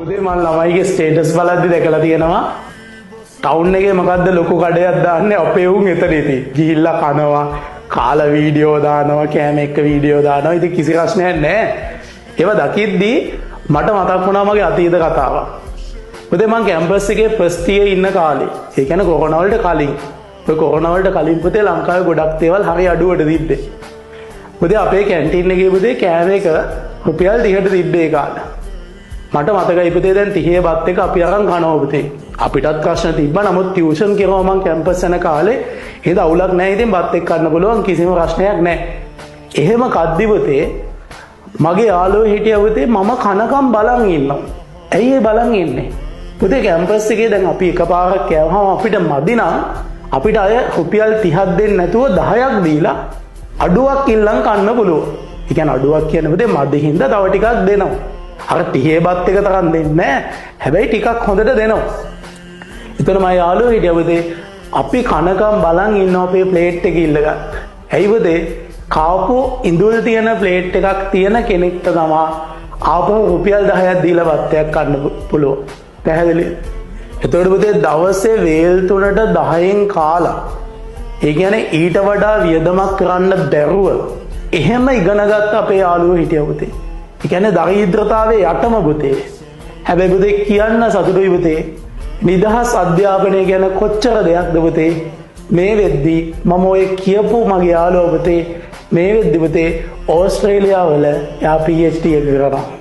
උදේ මම ළමයිගේ ස්ටේටස් බලද්දි දැකලා තියෙනවා ටවුන් එකේ මොකද්ද ලොකු කඩයක් දාන්නේ අපේ උන් එතනදී ගිහිල්ලා කනවා කාලා වීඩියෝ දානවා කෑම එක්ක වීඩියෝ දානවා ඉතින් කිසි ප්‍රශ්නයක් නැහැ ඒව දකිද්දි මට මතක් වුණා මගේ අතීත කතාවක් උදේ මම කැම්පස් එකේ ෆස්ට් ඉයර් ඉන්න කාලේ ඒ කියන්නේ කොරෝනා වලට කලින් ඔය කොරෝනා වලට කලින් පුතේ ලංකාවේ ගොඩක් දේවල් හරි අඩුවට තිබ්බේ උදේ අපේ කැන්ටින් එකේ පුතේ කෑම එක රුපියල් 30ට තිබ්බේ ඒ කාලේ මට මතකයි පුතේ දැන් 30 බත් එක අපි අරන් කනවා පුතේ අපිටත් ප්‍රශ්න තිබ්බා නමුත් ටියුෂන් කරනවා මම කැම්පස් යන කාලේ ඒක අවුලක් නැහැ ඉතින් බත් එක්ක කන්න පුළුවන් කිසිම ප්‍රශ්නයක් නැහැ එහෙම කද්දි පුතේ මගේ යාළුවෝ හිටියා පුතේ මම කනකම් බලන් ඉන්නවා ඇයි ඒ බලන් ඉන්නේ පුතේ කැම්පස් එකේ දැන් අපි එකපාරක් කෑවහම අපිට මදි නම් අපිට අය රුපියල් 30ක් දෙන්න නැතුව 10ක් දීලා අඩුවක් ඉල්ලන් කන්න පුළුවන් ඒ කියන්නේ අඩුවක් කියන්නේ පුතේ මදි හින්දා තව ටිකක් දෙනවා අර 30 බත් එක තරම් දෙන්නේ නැහැ. හැබැයි ටිකක් හොඳට දෙනවා. එතන මම යාළුවෝ හිටියා පුතේ අපි කනකම් බලන් ඉන්නවා අපේ ප්ලේට් එක ඉල්ලගන්න. ඇයි පුතේ? කාපු ඉඳුල් තියෙන ප්ලේට් එකක් තියෙන කෙනෙක්ට තමයි ආපහු රුපියල් 10ක් දීලා බත්යක් කන්න පුළුවන්. පැහැදිලිද? එතකොට පුතේ දවසේ වේල් 3ට 10න් කාලා. ඒ කියන්නේ ඊට වඩා වියදමක් කරන්න බැරුව එහෙම ඉගෙනගත්ත අපේ යාළුවෝ හිටියා පුතේ. ඒ කියන්නේ දරිද්‍රතාවයේ යටම පුතේ. හැබැයි පුතේ කියන්න සතුටුයි පුතේ. නිදහස් අධ්‍යාපනය ගැන කොච්චර දෙයක්ද පුතේ. මේ වෙද්දී මම ඔය කියපු මගේ යාළුවෝ පුතේ මේ වෙද්දී පුතේ ඕස්ට්‍රේලියාව වල යා PhD එක කරනවා.